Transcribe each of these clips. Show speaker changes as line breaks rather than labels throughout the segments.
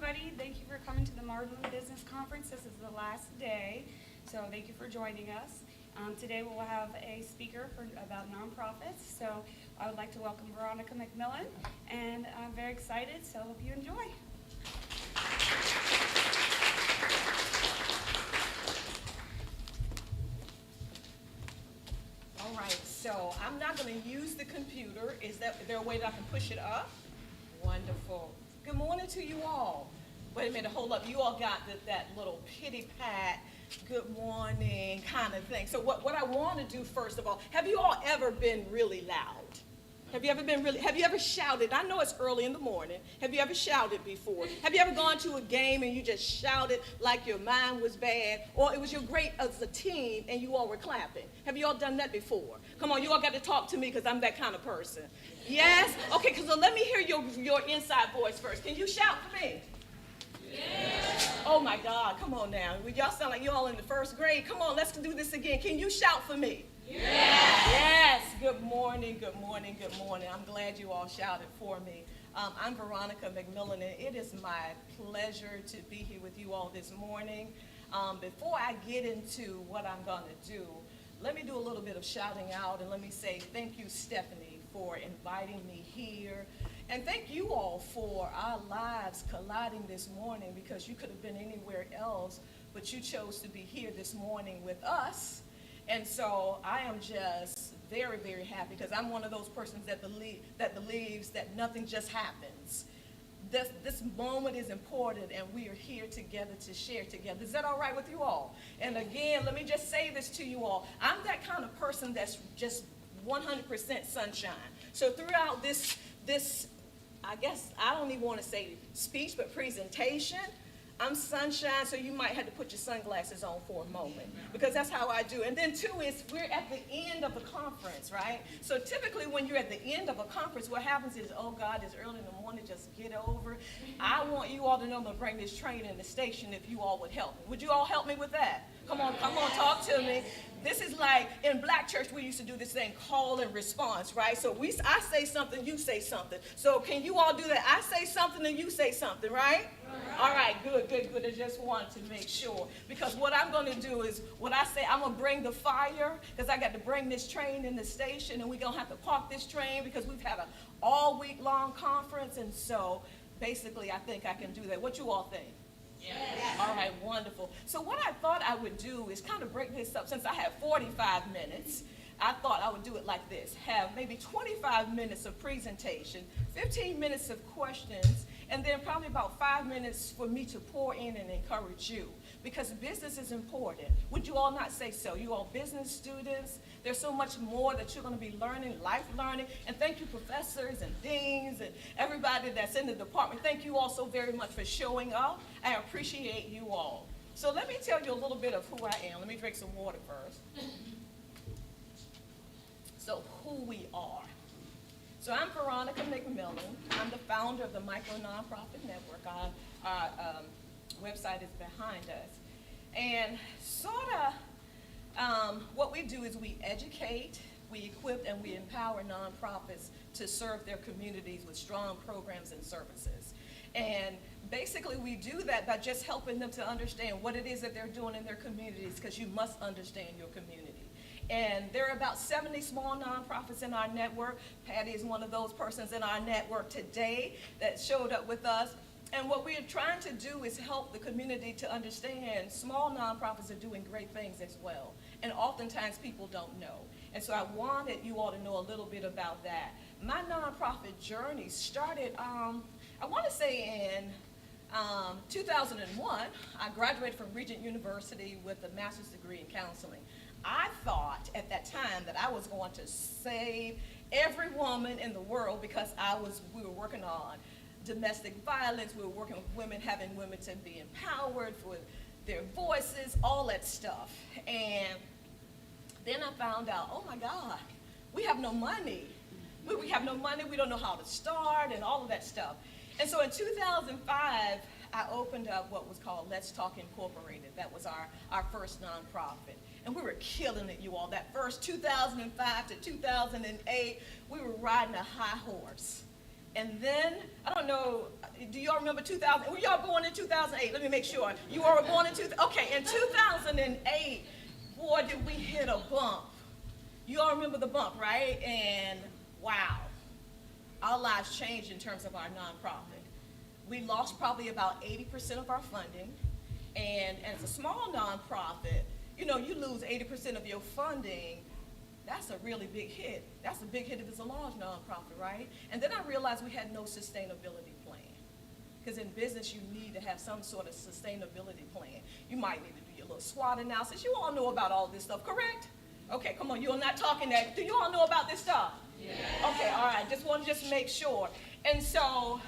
everybody. Thank you for coming to the Marlin Business Conference. This is the last day, so thank you for joining us. Today we'll have a speaker about nonprofits. So I would like to welcome Veronica McMillan, and I'm very excited, so hope you enjoy.
All right, so I'm not going to use the computer. Is there a way that I can push it up? Wonderful. Good morning to you all. Wait a minute, hold up. You all got that little pity-pat, good morning kind of thing. So what I want to do first of all, have you all ever been really loud? Have you ever shouted? I know it's early in the morning. Have you ever shouted before? Have you ever gone to a game and you just shouted like your mind was bad? Or it was your great as a team and you all were clapping? Have you all done that before? Come on, you all got to talk to me because I'm that kind of person. Yes? Okay, so let me hear your inside voice first. Can you shout for me? Yes. Oh my God, come on now. Y'all sound like you all in the first grade. Come on, let's do this again. Can you shout for me? Yes. Yes. Good morning, good morning, good morning. I'm glad you all shouted for me. I'm Veronica McMillan, and it is my pleasure to be here with you all this morning. Before I get into what I'm going to do, let me do a little bit of shouting out, and let me say thank you, Stephanie, for inviting me here. And thank you all for our lives colliding this morning, because you could have been anywhere else, but you chose to be here this morning with us. And so I am just very, very happy, because I'm one of those persons that believes that nothing just happens. This moment is important, and we are here together to share together. Is that all right with you all? And again, let me just say this to you all. I'm that kind of person that's just 100% sunshine. So throughout this, I guess I don't even want to say speech, but presentation, I'm sunshine, so you might have to put your sunglasses on for a moment, because that's how I do. And then two is we're at the end of the conference, right? So typically when you're at the end of a conference, what happens is, oh God, it's early in the morning, just get over. I want you all to know I'm going to bring this train in the station if you all would help me. Would you all help me with that? Come on, talk to me. This is like in black church, we used to do this thing, call and response, right? So I say something, you say something. So can you all do that? I say something and you say something, right? All right, good. I just wanted to make sure. Because what I'm going to do is, what I say, I'm going to bring the fire, because I got to bring this train in the station, and we're going to have to park this train because we've had an all week long conference. And so basically, I think I can do that. What you all think? Yes. All right, wonderful. So what I thought I would do is kind of break this up. Since I have 45 minutes, I thought I would do it like this. Have maybe 25 minutes of presentation, 15 minutes of questions, and then probably about 5 minutes for me to pour in and encourage you. Because business is important. Would you all not say so? You all business students, there's so much more that you're going to be learning, life learning. And thank you, professors and deans and everybody that's in the department. Thank you all so very much for showing up. I appreciate you all. So let me tell you a little bit of who I am. Let me drink some water first. So who we are. So I'm Veronica McMillan. I'm the founder of the Micro Nonprofit Network. Our website is behind us. And sort of what we do is we educate, we equip, and we empower nonprofits to serve their communities with strong programs and services. And basically we do that by just helping them to understand what it is that they're doing in their communities, because you must understand your community. And there are about 70 small nonprofits in our network. Patty is one of those persons in our network today that showed up with us. And what we are trying to do is help the community to understand small nonprofits are doing great things as well. And oftentimes people don't know. And so I wanted you all to know a little bit about that. My nonprofit journey started, I want to say in 2001. I graduated from Regent University with a master's degree in counseling. I thought at that time that I was going to save every woman in the world, because we were working on domestic violence, we were working with women, having women to be empowered for their voices, all that stuff. And then I found out, oh my God, we have no money. We have no money, we don't know how to start, and all of that stuff. And so in 2005, I opened up what was called Let's Talk Incorporated. That was our first nonprofit. And we were killing it, you all. That first 2005 to 2008, we were riding a high horse. And then, I don't know, do y'all remember 2000? Were y'all born in 2008? Let me make sure. You all were born in 2000. Okay, in 2008, boy, did we hit a bump. You all remember the bump, right? And wow, our lives changed in terms of our nonprofit. We lost probably about 80% of our funding. And as a small nonprofit, you know, you lose 80% of your funding. That's a really big hit. That's a big hit if it's a large nonprofit, right? And then I realized we had no sustainability plan. Because in business, you need to have some sort of sustainability plan. You might need to do your little SWOT analysis. You all know about all this stuff, correct? Okay, come on, you're not talking that. Do you all know about this stuff? Yes. Okay, all right, just want to just make sure. And so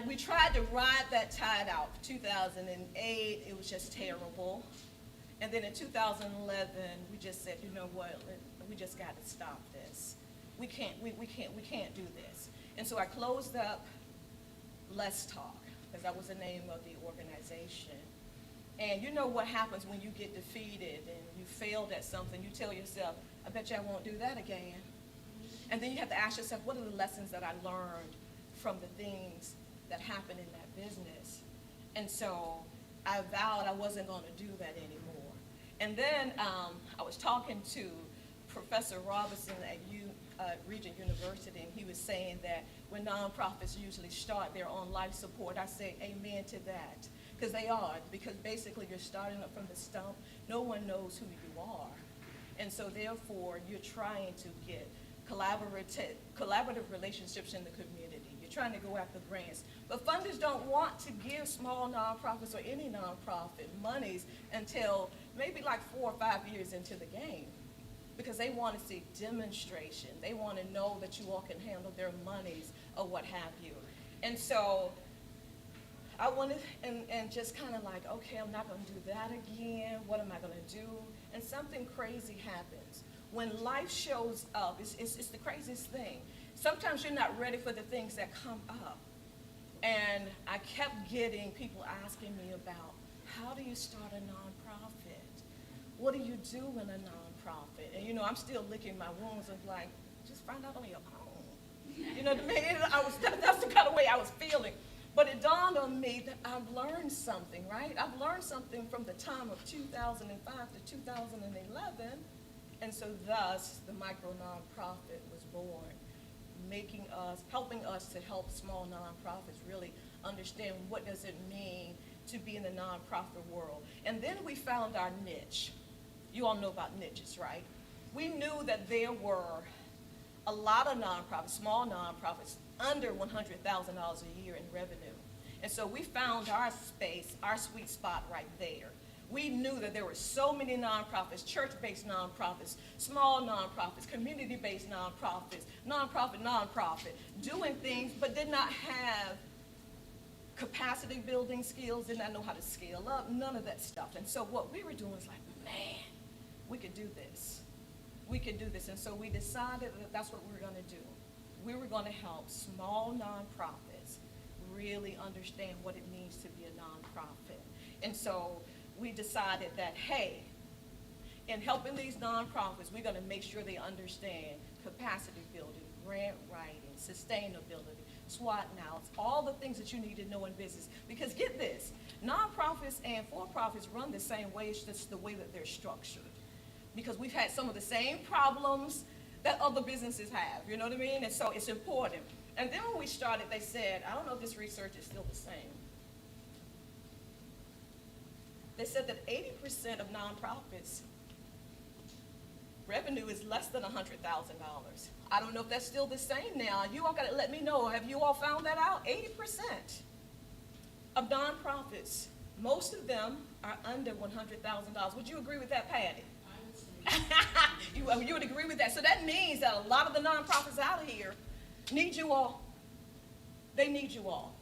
we tried to ride that tide out. 2008, it was just terrible. And then in 2011, we just said, you know what, we just got to stop this. We can't do this. And so I closed up Let's Talk, because that was the name of the organization. And you know what happens when you get defeated and you failed at something, you tell yourself, I bet you I won't do that again. And then you have to ask yourself, what are the lessons that I learned from the things that happened in that business? And so I vowed I wasn't going to do that anymore. And then I was talking to Professor Robinson at Regent University, and he was saying that when nonprofits usually start, they're on life support. I say amen to that, because they are, because basically you're starting up from the stump. No one knows who you are. And so therefore, you're trying to get collaborative relationships in the community. You're trying to go after grants. But funders don't want to give small nonprofits or any nonprofit monies until maybe like 4 or 5 years into the game, because they want to see demonstration. They want to know that you all can handle their monies or what have you. And so I wanted, and just kind of like, okay, I'm not going to do that again. What am I going to do? And something crazy happens. When life shows up, it's the craziest thing. Sometimes you're not ready for the things that come up. And I kept getting people asking me about, how do you start a nonprofit? What do you do in a nonprofit? And you know, I'm still licking my wounds of like, just find out on your own. You know what I mean? That's the kind of way I was feeling. But it dawned on me that I've learned something, right? I've learned something from the time of 2005 to 2011. And so thus, the micro nonprofit was born, helping us to help small nonprofits really understand what does it mean to be in the nonprofit world. And then we found our niche. You all know about niches, right? We knew that there were a lot of nonprofits, small nonprofits, under $100,000 a year in revenue. And so we found our space, our sweet spot right there. We knew that there were so many nonprofits, church-based nonprofits, small nonprofits, community-based nonprofits, nonprofit, doing things, but did not have capacity building skills, did not know how to scale up, none of that stuff. And so what we were doing was like, man, we could do this. We could do this. And so we decided that that's what we were going to do. We were going to help small nonprofits really understand what it means to be a nonprofit. And so we decided that, hey, in helping these nonprofits, we're going to make sure they understand capacity building, grant writing, sustainability, SWOT analysis, all the things that you need to know in business. Because get this, nonprofits and for-profits run the same way, it's just the way that they're structured. Because we've had some of the same problems that other businesses have, you know what I mean? And so it's important. And then when we started, they said, I don't know if this research is still the same. They said that 80% of nonprofits revenue is less than $100,000. I don't know if that's still the same now. You all got to let me know. Have you all found that out? 80% of nonprofits, most of them are under $100,000. Would you agree with that, Patty? You would agree with that. So that means that a lot of the nonprofits out here need you all. They need you all.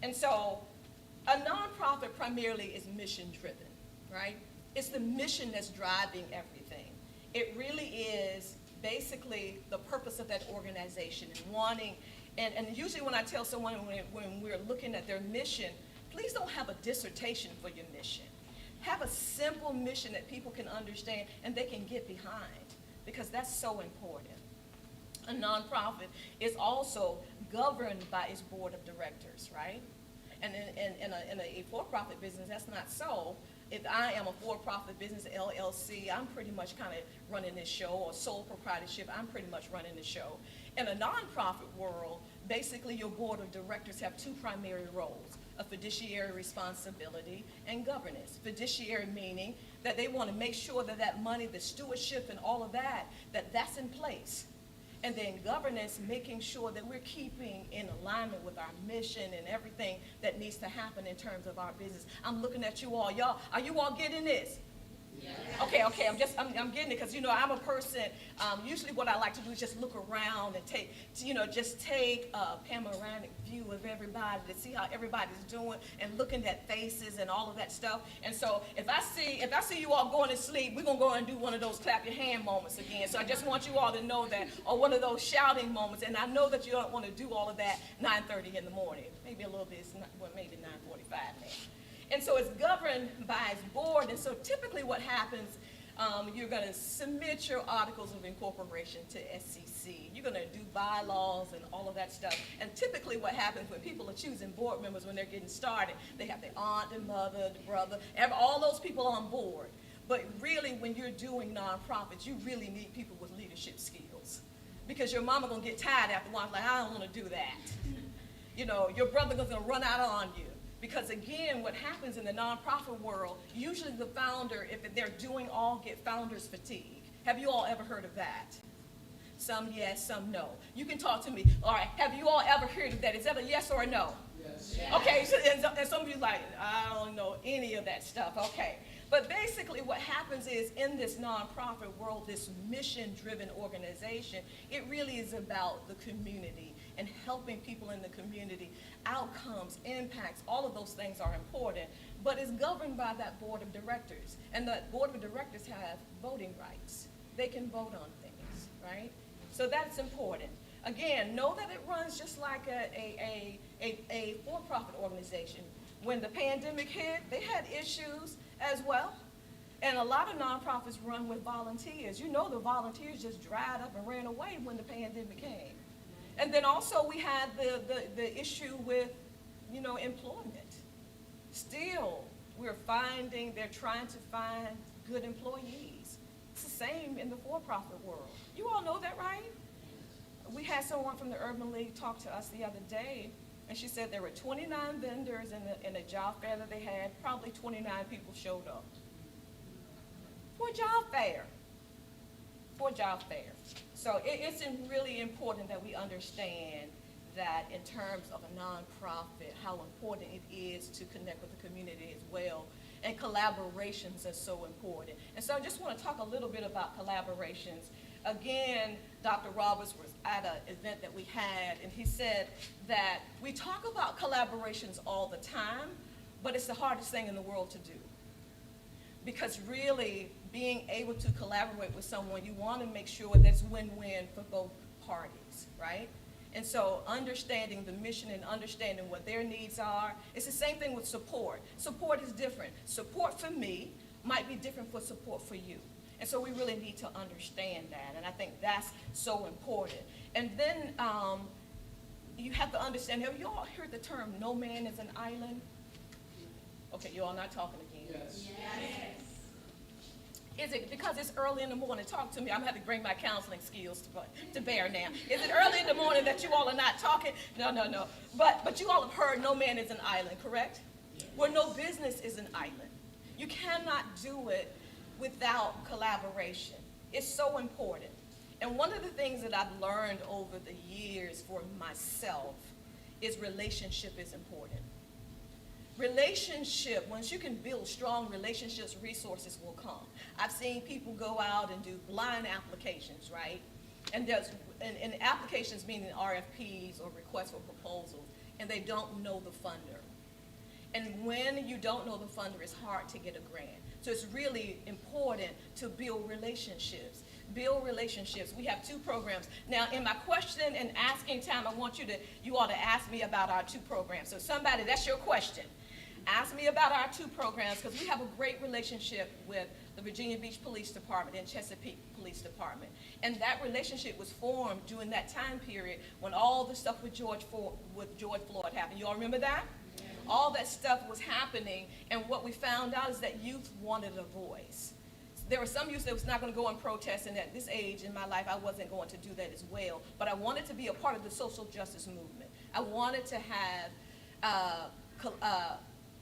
And so a nonprofit primarily is mission driven, right? It's the mission that's driving everything. It really is basically the purpose of that organization and wanting, and usually when I tell someone when we're looking at their mission, please don't have a dissertation for your mission. Have a simple mission that people can understand and they can get behind, because that's so important. A nonprofit is also governed by its board of directors, right? And in a for-profit business, that's not so. If I am a for-profit business, LLC, I'm pretty much kind of running this show, or sole proprietorship, I'm pretty much running the show. In a nonprofit world, basically your board of directors have two primary roles: a fiduciary responsibility and governance. Fiduciary meaning that they want to make sure that that money, the stewardship and all of that, that's in place. And then governance, making sure that we're keeping in alignment with our mission and everything that needs to happen in terms of our business. I'm looking at you all. Y'all, are you all getting this? Yes. Okay, I'm getting it, because I'm a person, usually what I like to do is just look around and take a panoramic view of everybody to see how everybody's doing, and looking at faces and all of that stuff. And so if I see you all going to sleep, we're gonna go and do one of those clap your hand moments again. So I just want you all to know that, or one of those shouting moments. And I know that you don't want to do all of that 9:30 in the morning, maybe a little bit, maybe 9:45 now. And so it's governed by its board. And so typically what happens, you're going to submit your articles of incorporation to SEC. You're going to do bylaws and all of that stuff. And typically what happens when people are choosing board members when they're getting started, they have their aunt, their mother, the brother, all those people on board. But really, when you're doing nonprofits, you really need people with leadership skills. Because your mama going to get tired after a while, like, I don't want to do that. Your brother going to run out on you. Because again, what happens in the nonprofit world, usually the founder, if they're doing all, get founder's fatigue. Have you all ever heard of that? Some yes, some no. You can talk to me. All right, have you all ever heard of that? Is that a yes or a no? Yes. Okay, so, and some of you like, I don't know any of that stuff. Okay. But basically what happens is, in this nonprofit world, this mission-driven organization, it really is about the community and helping people in the community. Outcomes, impacts, all of those things are important, but it's governed by that board of directors. And that board of directors have voting rights. They can vote on things, right? So that's important. Again, know that it runs just like a for-profit organization. When the pandemic hit, they had issues as well. And a lot of nonprofits run with volunteers. The volunteers just dried up and ran away when the pandemic came. And then also we had the issue with, employment. Still, they're trying to find good employees. It's the same in the for-profit world. You all know that, right? We had someone from the Urban League talk to us the other day, and she said there were 29 vendors in a job fair that they had. Probably 29 people showed up for a job fair. So it's really important that we understand that in terms of a nonprofit, how important it is to connect with the community as well. And collaborations are so important. And so I just want to talk a little bit about collaborations. Again, Dr. Roberts was at an event that we had, and he said that we talk about collaborations all the time, but it's the hardest thing in the world to do. Because really, being able to collaborate with someone, you want to make sure that's win-win for both parties, right? And so understanding the mission and understanding what their needs are, it's the same thing with support. Support is different. Support for me might be different for support for you. And so we really need to understand that, and I think that's so important. And then you have to understand, have you all heard the term, no man is an island? Okay, you all not talking again.
Yes.
Yes.
Is it because it's early in the morning? Talk to me. I'm going to have to bring my counseling skills to bear now. Is it early in the morning that you all are not talking? No. But you all have heard no man is an island, correct? Yes. Well, no business is an island. You cannot do it without collaboration. It's so important. And one of the things that I've learned over the years for myself is relationship is important. Relationship, once you can build strong relationships, resources will come. I've seen people go out and do blind applications, right? And applications meaning RFPs or requests for proposals, and they don't know the funder. And when you don't know the funder, it's hard to get a grant. So it's really important to build relationships. Build relationships. We have 2 programs. Now, in my question and asking time, I want you all to ask me about our 2 programs. So somebody, that's your question. Ask me about our two programs, because we have a great relationship with the Virginia Beach Police Department and Chesapeake Police Department. And that relationship was formed during that time period when all the stuff with George Floyd happened. You all remember that? Yeah. All that stuff was happening, and what we found out is that youth wanted a voice. There were some youth that was not going to go and protest, and at this age in my life, I wasn't going to do that as well. But I wanted to be a part of the social justice movement. I wanted to have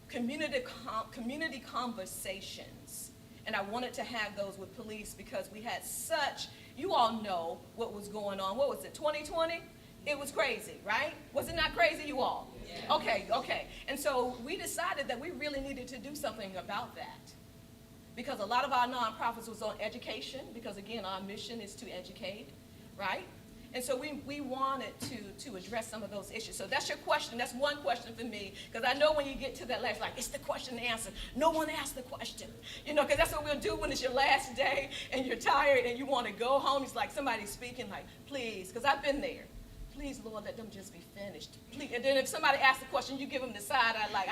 community conversations, and I wanted to have those with police because we had such, you all know what was going on. What was it, 2020? It was crazy, right? Was it not crazy, you all? Yeah. Okay. And so we decided that we really needed to do something about that, because a lot of our nonprofits was on education, because again, our mission is to educate, right? And so we wanted to address some of those issues. So that's your question. That's one question for me, because I know when you get to that last, like, it's the question and answer. No one asked the question, because that's what we'll do when it's your last day and you're tired and you want to go home. It's like somebody's speaking, like, please, because I've been there. Please, Lord, let them just be finished. Please. And then if somebody asks a question, you give them the side eye, like,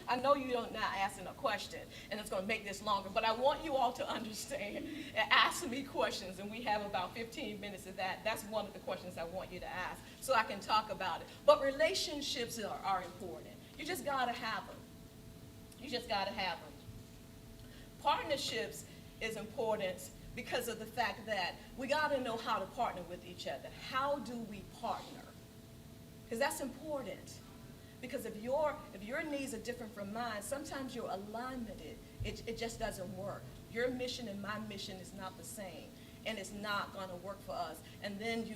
I know you don't not asking a question, and it's going to make this longer, but I want you all to understand and ask me questions, and we have about 15 minutes of that. That's one of the questions I want you to ask, so I can talk about it. But relationships are important. You just got to have them. You just got to have them. Partnerships is important because of the fact that we got to know how to partner with each other. How do we partner? Because that's important. Because if your needs are different from mine, sometimes your alignment, it just doesn't work. Your mission and my mission is not the same, and it's not going to work for us. And then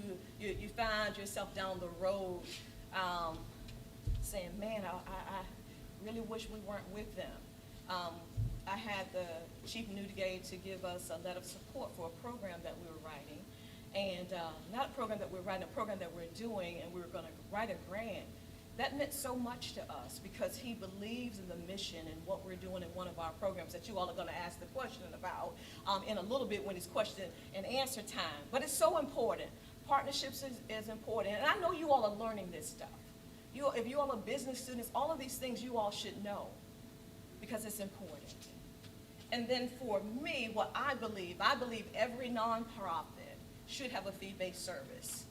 you find yourself down the road saying, man, I really wish we weren't with them. I had the Chief Newgate to give us a letter of support for a program that we were writing. And not a program that we're writing, a program that we're doing, and we were going to write a grant. That meant so much to us because he believes in the mission and what we're doing in one of our programs that you all are going to ask the question about in a little bit when it's question and answer time. But it's so important. Partnerships is important. And I know you all are learning this stuff. If you all are business students, all of these things you all should know because it's important. And then for me, what I believe every nonprofit should have a fee-based service.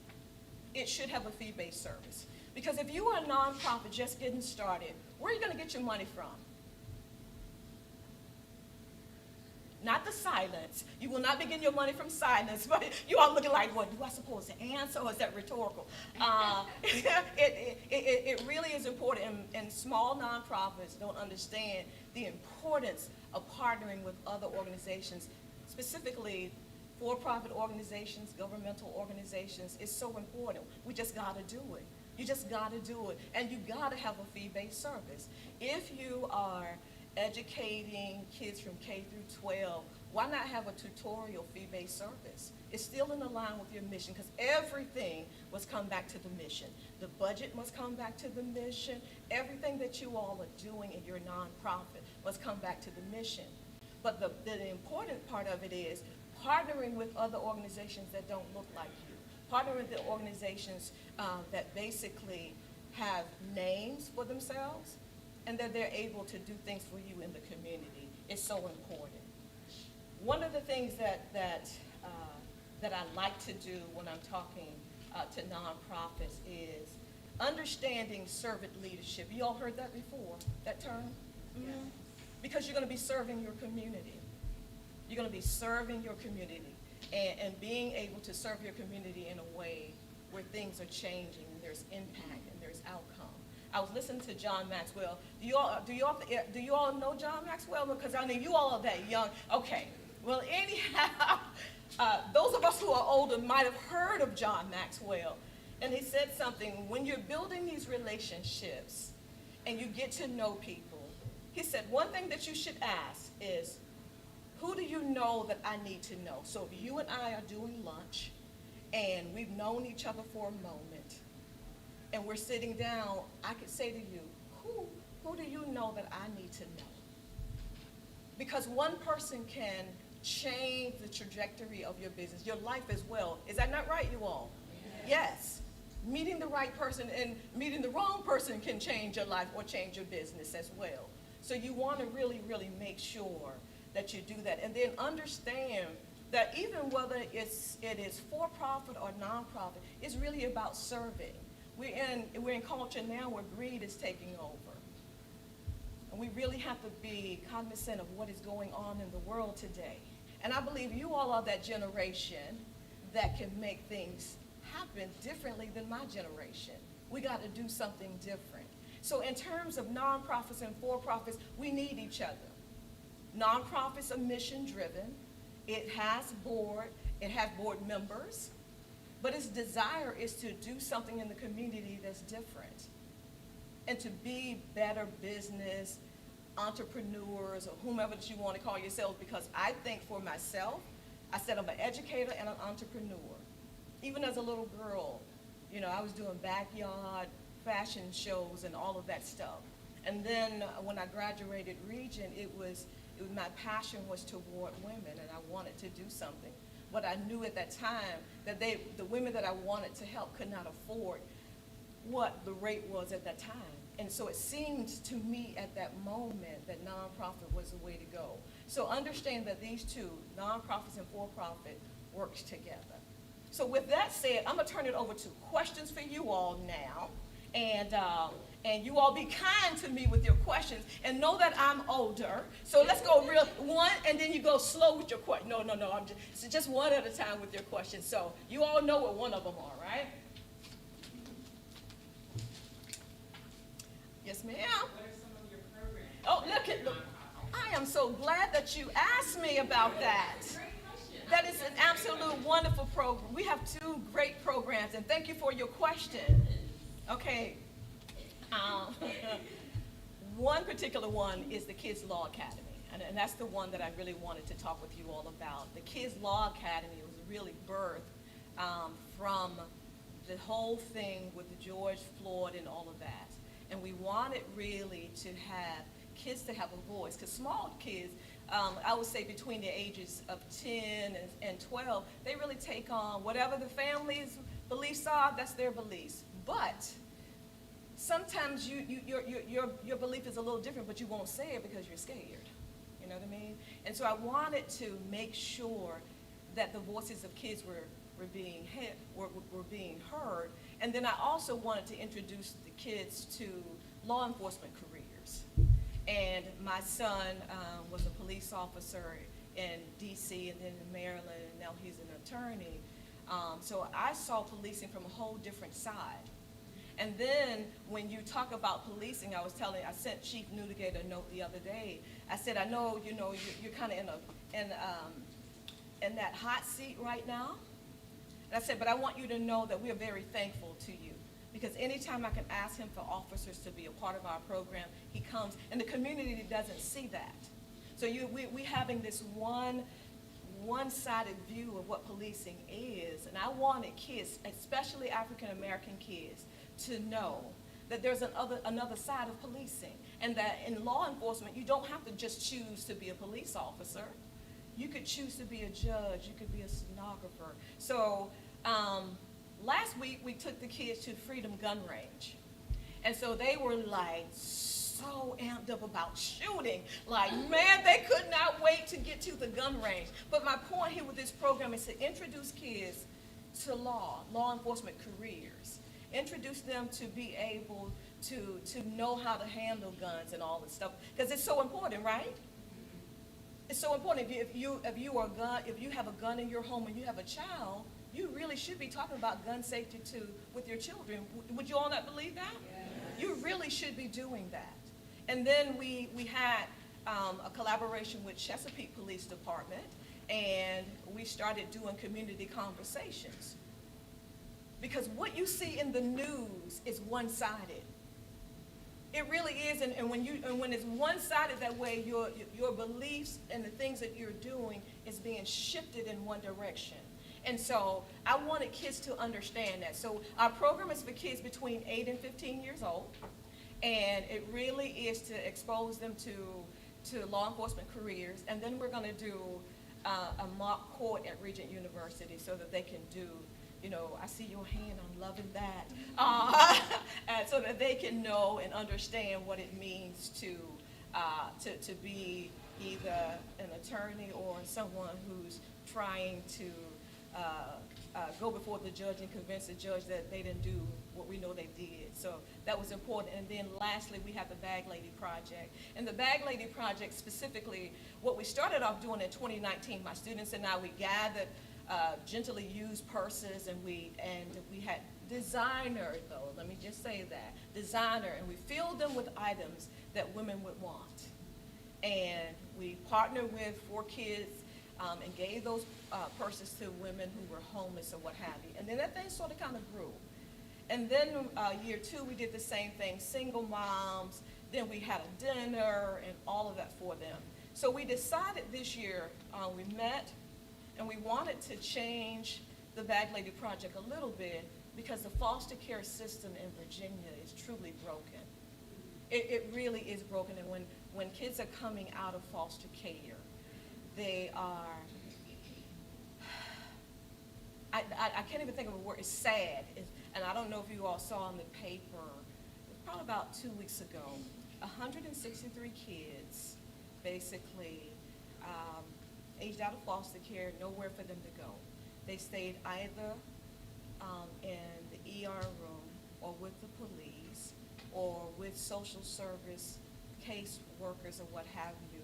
It should have a fee-based service. Because if you are a nonprofit just getting started, where are you going to get your money from? Not the silence. You will not be getting your money from silence, but you are looking like, what, do I supposed to answer, or is that rhetorical? It really is important, and small nonprofits don't understand the importance of partnering with other organizations, specifically for-profit organizations, governmental organizations. Is so important. We just got to do it. You just got to do it, and you got to have a fee-based service. If you are educating kids from K through 12, why not have a tutorial fee-based service? It's still in line with your mission, because everything must come back to the mission. The budget must come back to the mission. Everything that you all are doing in your nonprofit must come back to the mission. But the important part of it is partnering with other organizations that don't look like you. Partnering with the organizations that basically have names for themselves, and that they're able to do things for you in the community. Is so important. One of the things that I like to do when I'm talking to nonprofits is understanding servant leadership. You all heard that before, that term? Mm-hmm. Yes. Because you're going to be serving your community. You're going to be serving your community and being able to serve your community in a way where things are changing and there's impact and there's outcome. I was listening to John Maxwell. Do you all know John Maxwell? Because I mean, you all are that young. Okay. Well, anyhow, those of us who are older might have heard of John Maxwell. And he said something, when you're building these relationships and you get to know people, he said one thing that you should ask is, who do you know that I need to know? So if you and I are doing lunch and we've known each other for a moment, and we're sitting down, I could say to you, who do you know that I need to know? Because one person can change the trajectory of your business, your life as well. Is that not right, you all? Yes. Meeting the right person and meeting the wrong person can change your life or change your business as well. So you want to really, really make sure that you do that. And then understand that even whether it is for-profit or nonprofit, it's really about serving. We're in culture now where greed is taking over. And we really have to be cognizant of what is going on in the world today. And I believe you all are that generation that can make things happen differently than my generation. We got to do something different. So in terms of nonprofits and for-profits, we need each other. Nonprofits are mission-driven. It has board members, but its desire is to do something in the community that's different and to be better business entrepreneurs or whomever that you want to call yourselves, because I think for myself, I said I'm an educator and an entrepreneur. Even as a little girl, you know, I was doing backyard fashion shows and all of that stuff. And then when I graduated Region, my passion was toward women, and I wanted to do something. But I knew at that time that the women that I wanted to help could not afford what the rate was at that time. And so it seemed to me at that moment that nonprofit was the way to go. So understand that these two, nonprofits and for-profit, works together. So with that said, I'm gonna turn it over to questions for you all now. And you all be kind to me with your questions and know that I'm older. So let's go real one, and then you go slow with your question. No, I'm just one at a time with your questions. So you all know what one of them are, right? Yes, ma'am.
What are some of your programs?
Oh, look. I am so glad that you asked me about that. That is an absolute wonderful program. We have two great programs, and thank you for your question. Okay. One particular one is the Kids Law Academy, and that's the one that I really wanted to talk with you all about. The Kids Law Academy was really birthed from the whole thing with George Floyd and all of that. And we wanted really to have kids to have a voice, because small kids, I would say between the ages of 10 and 12, they really take on whatever the family's beliefs are, that's their beliefs. But sometimes your belief is a little different, but you won't say it because you're scared. You know what I mean? And so I wanted to make sure that the voices of kids were being heard. And then I also wanted to introduce the kids to law enforcement careers. And my son was a police officer in DC and then in Maryland, and now he's an attorney. So I saw policing from a whole different side. And then when you talk about policing, I sent Chief Newdigate a note the other day. I said, I know, you're kind of in that hot seat right now. And I said, but I want you to know that we are very thankful to you, because anytime I can ask him for officers to be a part of our program, he comes, and the community doesn't see that. So we having this one-sided view of what policing is, and I wanted kids, especially African American kids, to know that there's another side of policing, and that in law enforcement, you don't have to just choose to be a police officer. You could choose to be a judge, you could be a stenographer. So last week we took the kids to Freedom Gun Range. And so they were like so amped up about shooting. Like, man, they could not wait to get to the gun range. But my point here with this program is to introduce kids to law enforcement careers. Introduce them to be able to know how to handle guns and all this stuff. Because it's so important, right? It's so important. If you have a gun in your home and you have a child, you really should be talking about gun safety too with your children. Would you all not believe that? Yes. You really should be doing that. And then we had a collaboration with Chesapeake Police Department, and we started doing community conversations. Because what you see in the news is one-sided. It really is, and when it's one-sided that way, your beliefs and the things that you're doing is being shifted in one direction. And so I wanted kids to understand that. So our program is for kids between 8 and 15 years old, and it really is to expose them to law enforcement careers. And then we're going to do a mock court at Regent University so that they can do, I see your hand, I'm loving that, and so that they can know and understand what it means to to be either an attorney or someone who's trying to go before the judge and convince the judge that they didn't do what we know they did. So that was important. And then lastly, we have the Bag Lady Project. And the Bag Lady Project specifically, what we started off doing in 2019, my students and I, we gathered gently used purses, and we had designer, though, let me just say that, designer, and we filled them with items that women would want. And we partnered with 4 kids and gave those purses to women who were homeless or what have you. And then that thing sort of kind of grew. And then year 2, we did the same thing, single moms, then we had a dinner and all of that for them. So we decided this year, we met, and we wanted to change the Bag Lady Project a little bit because the foster care system in Virginia is truly broken. It really is broken, and when kids are coming out of foster care, they are, I can't even think of a word, it's sad. And I don't know if you all saw in the paper, it was probably about 2 weeks ago, 163 kids basically aged out of foster care, nowhere for them to go. They stayed either in the ER room or with the police or with social service case workers or what have you,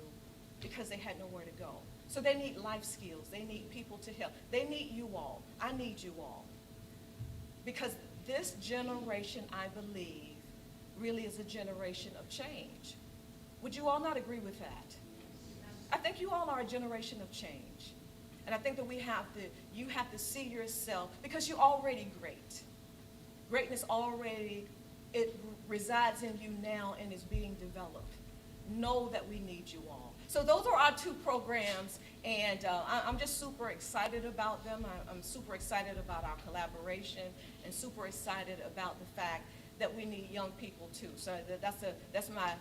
because they had nowhere to go. So they need life skills. They need people to help. They need you all. I need you all. Because this generation, I believe, really is a generation of change. Would you all not agree with that? I think you all are a generation of change. And I think that you have to see yourself, because you're already great. Greatness already, it resides in you now and is being developed. Know that we need you all. So those are our 2 programs, and I'm just super excited about them. I'm super excited about our collaboration and super excited about the fact that we need young people too. So that's my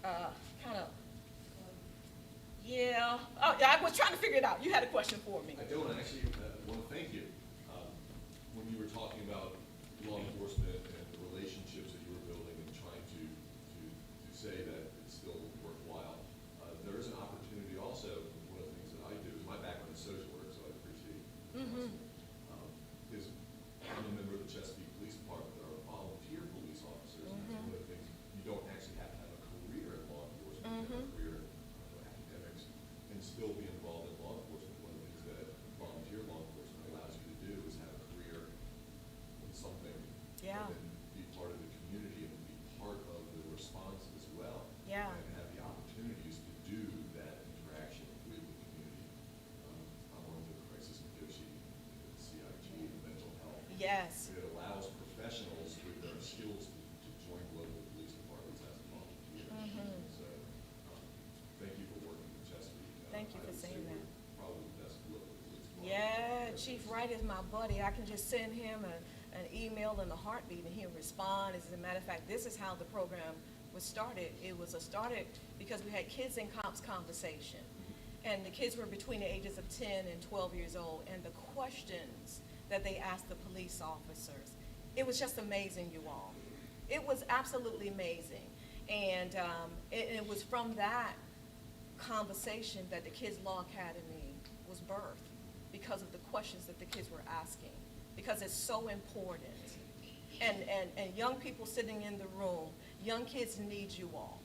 kind of, yeah. Oh, yeah, I was trying to figure it out. You had a question for me.
I do, and actually, I want to thank you. When you were talking about law enforcement and the relationships that you were building and trying to say that it's still worthwhile, there is an opportunity also. One of the things that I do is my background is social work, so I appreciate is I'm a member of the Chesapeake Police Department that are volunteer police officers. And that's one of the things, you don't actually have to have a career in law enforcement, you have a career in academics, and still be involved in law enforcement. One of the things that volunteer law enforcement allows you to do is have a career in something,
Yeah.
and then be part of the community and be part of the response as well.
Yeah.
And have the opportunities to do that interaction with the community. I'm on the crisis negotiating, CIG, and mental health.
Yes.
It allows professionals with their skills to join local police departments as volunteers. So, thank you for working with Chesapeake.
Thank you for
I would say
saying
we're
that.
probably the best local police department.
Yeah, Chief Wright is my buddy. I can just send him an email in a heartbeat and he'll respond. As a matter of fact, this is how the program was started. It was started because we had kids in cops conversation. And the kids were between the ages of 10 and 12 years old. And the questions that they asked the police officers, it was just amazing, you all. It was absolutely amazing. And it was from that conversation that the Kids Law Academy was birthed, because of the questions that the kids were asking, because it's so important. And young people sitting in the room, young kids need you all.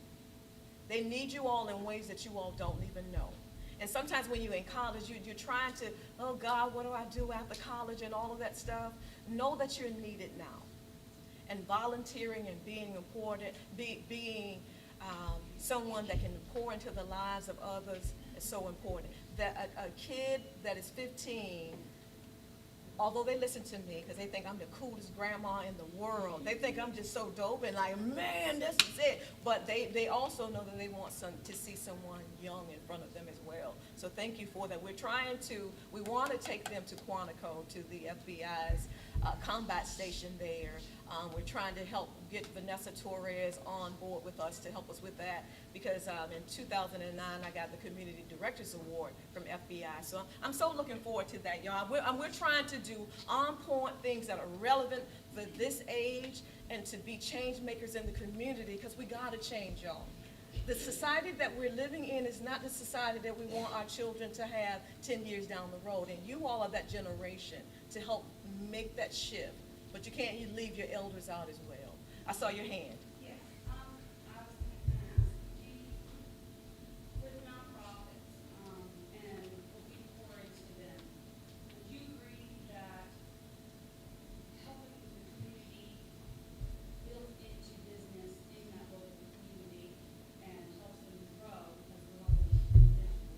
They need you all in ways that you all don't even know. And sometimes when you're in college, you're trying to, oh God, what do I do after college and all of that stuff? Know that you're needed now. And volunteering and being important, being someone that can pour into the lives of others is so important. That a kid that is 15, although they listen to me because they think I'm the coolest grandma in the world, they think I'm just so dope and like, man, this is it. But they also know that they want to see someone young in front of them as well. So thank you for that. We want to take them to Quantico, to the FBI's combat station there. We're trying to help get Vanessa Torres on board with us to help us with that, because in 2009 I got the Community Directors Award from FBI. So I'm so looking forward to that, y'all. We're trying to do on-point things that are relevant for this age and to be change makers in the community, because we gotta change, y'all. The society that we're living in is not the society that we want our children to have 10 years down the road. And you all are that generation to help make that shift. But you can't leave your elders out as well. I saw your hand.
Yeah, I was gonna ask, do you, with nonprofits, and what we pour into them, would you agree that helping the community build into business in that local community and helps them grow as the local individual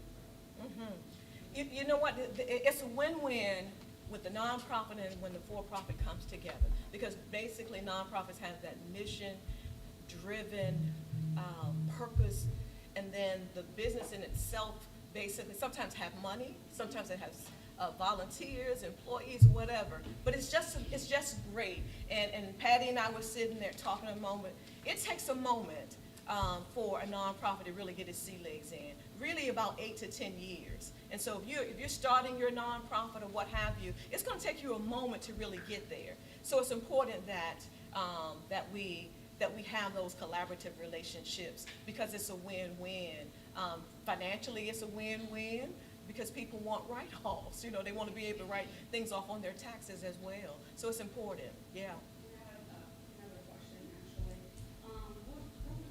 grow?
You know what? It's a win-win with the nonprofit and when the for-profit comes together. Because basically nonprofits have that mission-driven purpose, and then the business in itself basically sometimes have money, sometimes it has volunteers, employees, whatever. But it's just great. And Patty and I were sitting there talking a moment. It takes a moment for a nonprofit to really get its sea legs in. Really about 8 to 10 years. And so if you're starting your nonprofit or what have you, it's going to take you a moment to really get there. So it's important that that we have those collaborative relationships, because it's a win-win. Financially, it's a win-win because people want write-offs. You know, they want to be able to write things off on their taxes as well. So it's important. Yeah.
I have another question, actually. What would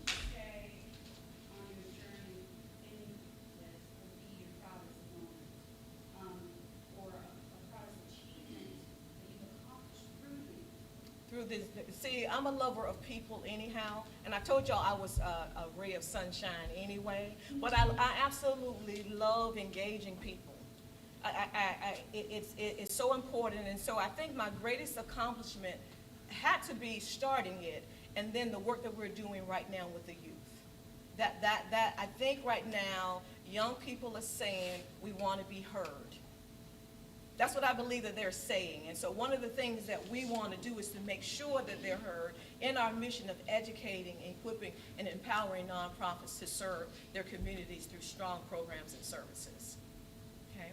you say on your journey in this would be your proudest moment, or a proudest achievement that you've accomplished through this?
See, I'm a lover of people anyhow, and I told y'all I was a ray of sunshine anyway, but I absolutely love engaging people. It's so important, and so I think my greatest accomplishment had to be starting it, and then the work that we're doing right now with the youth. That I think right now, young people are saying we want to be heard. That's what I believe that they're saying. And so one of the things that we want to do is to make sure that they're heard in our mission of educating, equipping, and empowering nonprofits to serve their communities through strong programs and services. Okay?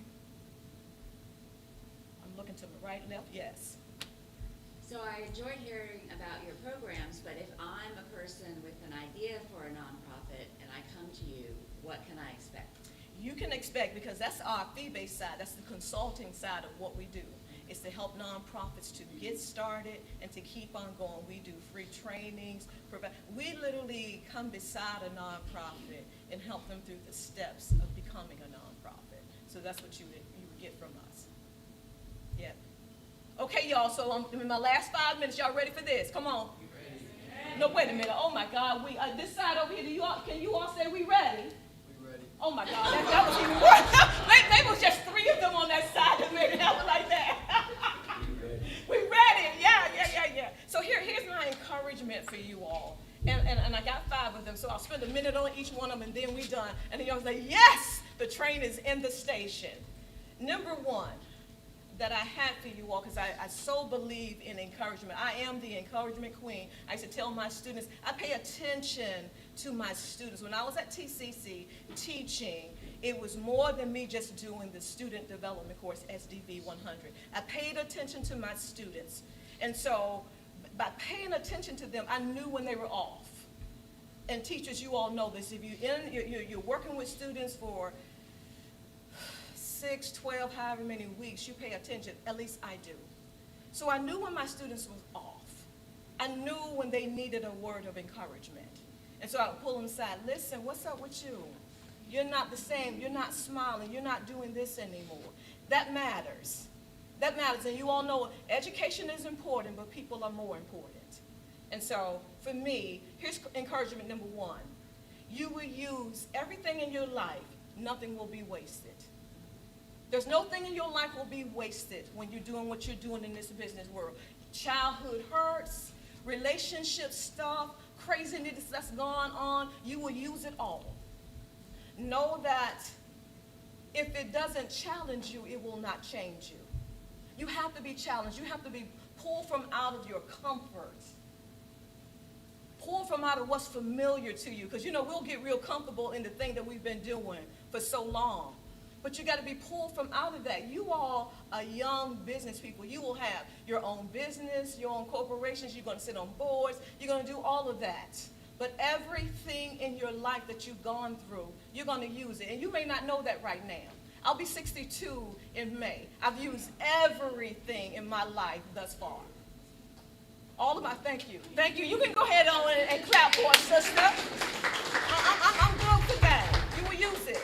I'm looking to my right, left, yes.
So I enjoyed hearing about your programs, but if I'm a person with an idea for a nonprofit and I come to you, what can I expect?
You can expect, because that's our fee-based side, that's the consulting side of what we do, is to help nonprofits to get started and to keep on going. We do free trainings. We literally come beside a nonprofit and help them through the steps of becoming a nonprofit. So that's what you would get from us. Yeah. Okay, y'all, so in my last 5 minutes, y'all ready for this? Come on. No, wait a minute. Oh, my God. This side over here, can you all say we ready? Oh my God, that was even worse. Maybe it was just 3 of them on that side that made it happen like that. We ready. Yeah. So here's my encouragement for you all. And I got 5 of them, so I'll spend a minute on each one of them, and then we're done. And then y'all say, yes, the train is in the station. Number 1 that I had for you all, because I so believe in encouragement. I am the encouragement queen. I used to tell my students, I pay attention to my students. When I was at TCC teaching, it was more than me just doing the student development course, SDV 100. I paid attention to my students. And so by paying attention to them, I knew when they were off. And teachers, you all know this. If you're working with students for 6, 12, however many weeks, you pay attention. At least I do. So I knew when my students was off. I knew when they needed a word of encouragement. And so I would pull them aside. Listen, what's up with you? You're not the same. You're not smiling. You're not doing this anymore. That matters. That matters. And you all know education is important, but people are more important. And so for me, here's encouragement number 1. You will use everything in your life. Nothing will be wasted. There's no thing in your life will be wasted when you're doing what you're doing in this business world. Childhood hurts, relationship stuff, craziness that's gone on, you will use it all. Know that if it doesn't challenge you, it will not change you. You have to be challenged. You have to be pulled from out of your comfort. Pull from out of what's familiar to you. Because, we'll get real comfortable in the thing that we've been doing for so long. But you got to be pulled from out of that. You all are young business people. You will have your own business, your own corporations. You're going to sit on boards. You're going to do all of that. But everything in your life that you've gone through, you're going to use it. And you may not know that right now. I'll be 62 in May. I've used everything in my life thus far. All of my, thank you. Thank you. You can go ahead on and clap for it, sister. I'm good for that. You will use it.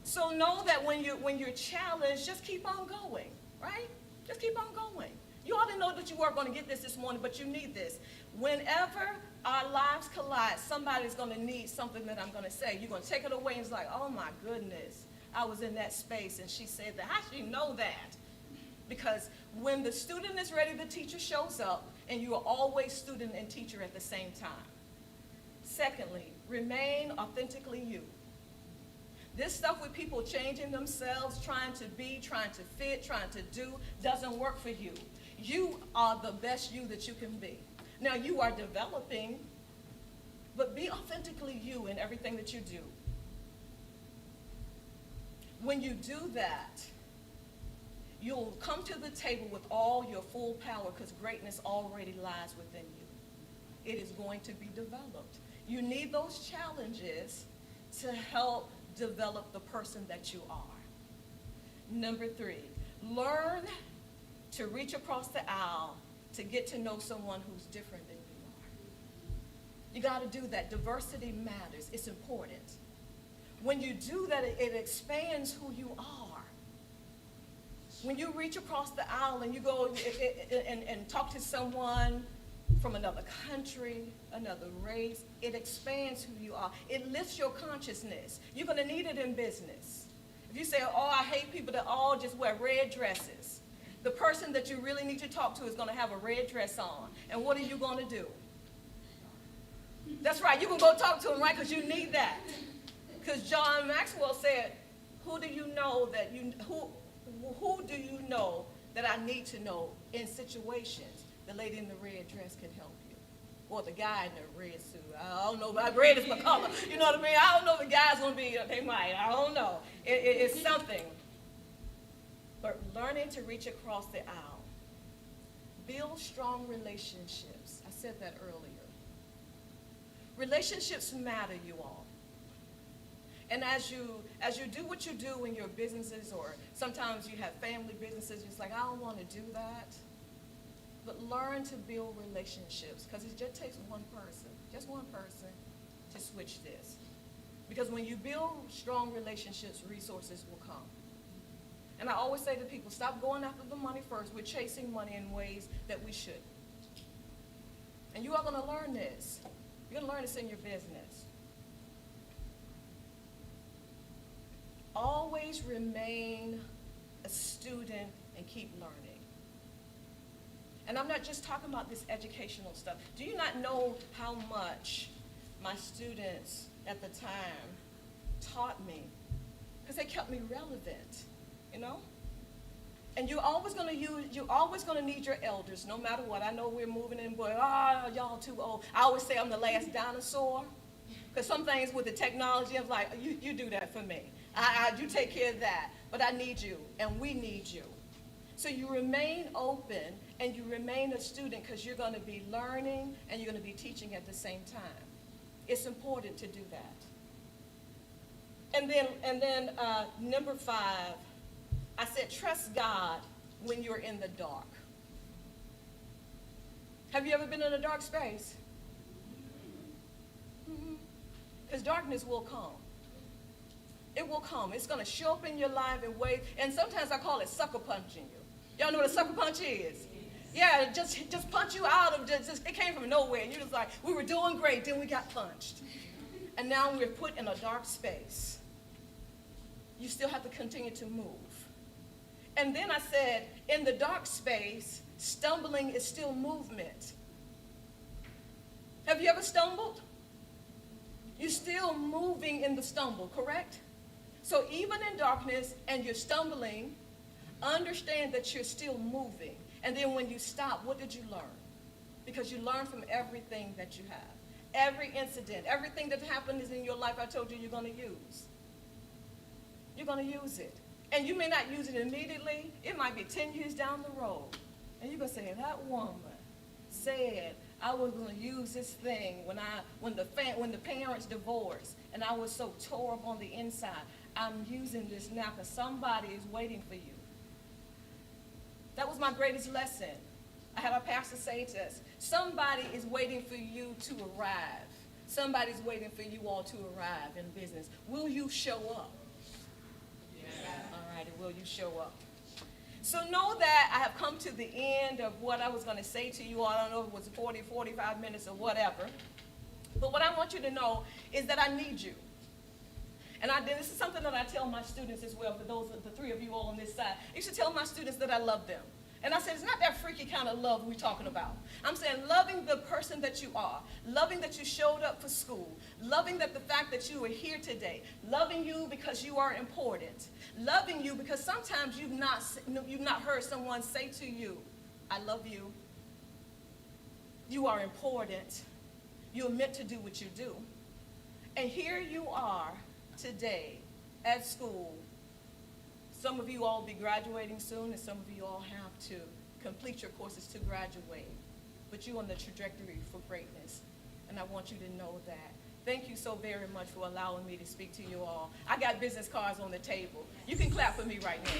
So know that when you're challenged, just keep on going, right? Just keep on going. You ought to know that you weren't going to get this morning, but you need this. Whenever our lives collide, somebody's going to need something that I'm going to say. You're going to take it away and it's like, oh my goodness, I was in that space and she said that. How should you know that? Because when the student is ready, the teacher shows up, and you are always student and teacher at the same time. Secondly, remain authentically you. This stuff with people changing themselves, trying to be, trying to fit, trying to do, doesn't work for you. You are the best you that you can be. Now, you are developing, but be authentically you in everything that you do. When you do that, you'll come to the table with all your full power because greatness already lies within you. It is going to be developed. You need those challenges to help develop the person that you are. Number 3, learn to reach across the aisle to get to know someone who's different than you are. You got to do that. Diversity matters. It's important. When you do that, it expands who you are. When you reach across the aisle and you go and talk to someone from another country, another race, it expands who you are. It lifts your consciousness. You're going to need it in business. If you say, oh, I hate people that all just wear red dresses, the person that you really need to talk to is going to have a red dress on. And what are you going to do? That's right. You can go talk to him, right, because you need that. Because John Maxwell said, who do you know that who do you know that I need to know in situations? The lady in the red dress can help you. Or the guy in the red suit. I don't know, red is my color. You know what I mean? I don't know if the guy's going to be, they might. I don't know. It's something. But learning to reach across the aisle. Build strong relationships. I said that earlier. Relationships matter, you all. And as you do what you do in your businesses, or sometimes you have family businesses, it's like, I don't want to do that. But learn to build relationships, because it just takes one person to switch this. Because when you build strong relationships, resources will come. And I always say to people, stop going after the money first. We're chasing money in ways that we shouldn't. And you are going to learn this. You're going to learn this in your business. Always remain a student and keep learning. And I'm not just talking about this educational stuff. Do you not know how much my students at the time taught me? Because they kept me relevant, you know? And you're always going to need your elders, no matter what. I know we're moving in, boy, y'all too old. I always say I'm the last dinosaur. Because some things with the technology, I'm like, you do that for me. You take care of that. But I need you, and we need you. So you remain open, and you remain a student, because you're going to be learning, and you're going to be teaching at the same time. It's important to do that. And then number 5, I said, trust God when you're in the dark. Have you ever been in a dark space? Because darkness will come. It will come. It's going to show up in your life in ways, and sometimes I call it sucker punching you. Y'all know what a sucker punch is? Yeah, just punch you out of it came from nowhere, and you're just like, we were doing great, then we got punched. And now we're put in a dark space. You still have to continue to move. And then I said, in the dark space, stumbling is still movement. Have you ever stumbled? You're still moving in the stumble, correct? So even in darkness and you're stumbling, understand that you're still moving. And then when you stop, what did you learn? Because you learn from everything that you have. Every incident, everything that happened is in your life, I told you you're going to use. You're going to use it. And you may not use it immediately. It might be 10 years down the road. And you're going to say, that woman said I was going to use this thing when the parents divorced and I was so tore up on the inside. I'm using this now because somebody is waiting for you. That was my greatest lesson. I had our pastor say to us, somebody is waiting for you to arrive. Somebody's waiting for you all to arrive in business. Will you show up? Yes. All right, will you show up? So know that I have come to the end of what I was going to say to you all. I don't know if it was 40, 45 minutes or whatever. But what I want you to know is that I need you. And this is something that I tell my students as well, for the three of you all on this side. I used to tell my students that I love them. And I said, it's not that freaky kind of love we're talking about. I'm saying loving the person that you are, loving that you showed up for school, loving that the fact that you are here today, loving you because you are important, loving you because sometimes you've not heard someone say to you, I love you, you are important, you're meant to do what you do. And here you are today at school. Some of you all will be graduating soon, and some of you all have to complete your courses to graduate. But you're on the trajectory for greatness, and I want you to know that. Thank you so very much for allowing me to speak to you all. I got business cards on the table. You can clap for me right now.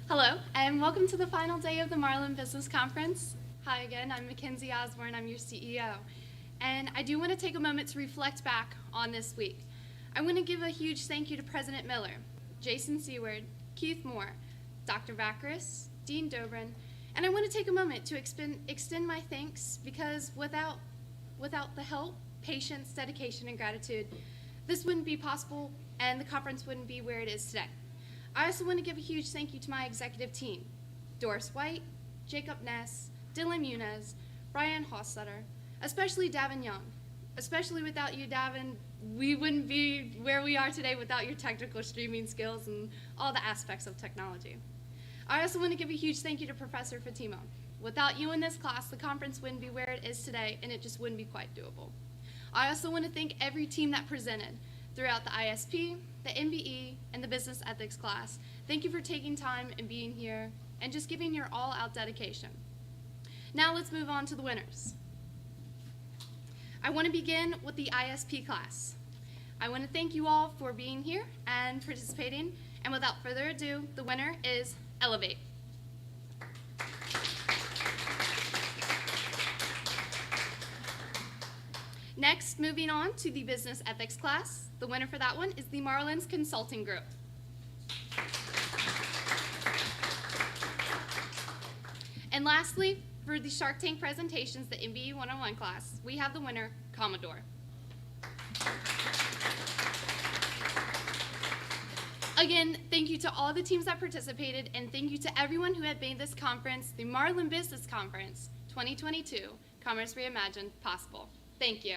Hello, and welcome to the final day of the Marlin Business Conference. Hi again, I'm Mackenzie Osborne, I'm your CEO. And I do want to take a moment to reflect back on this week. I want to give a huge thank you to President Miller, Jason Seward, Keith Moore, Dr. Vaccaris, Dean Dobrin, and I want to take a moment to extend my thanks because without the help, patience, dedication, and gratitude, this wouldn't be possible and the conference wouldn't be where it is today. I also want to give a huge thank you to my executive team, Doris White, Jacob Ness, Dylan Muniz, Brian Hossetter, especially Davin Young. Especially without you, Davin, we wouldn't be where we are today without your technical streaming skills and all the aspects of technology. I also want to give a huge thank you to Professor Fatima. Without you in this class, the conference wouldn't be where it is today, and it just wouldn't be quite doable. I also want to thank every team that presented throughout the ISP, the MBE, and the business ethics class. Thank you for taking time and being here and just giving your all-out dedication. Now let's move on to the winners. I want to begin with the ISP class. I want to thank you all for being here and participating, and without further ado, the winner is Elevate. Next, moving on to the business ethics class. The winner for that one is the Marlin's Consulting Group. And lastly, for the Shark Tank presentations, the MBE 101 class, we have the winner, Commodore. Again, thank you to all the teams that participated, and thank you to everyone who had made this conference, the Marlin Business Conference 2022, Commerce Reimagined, possible. Thank you.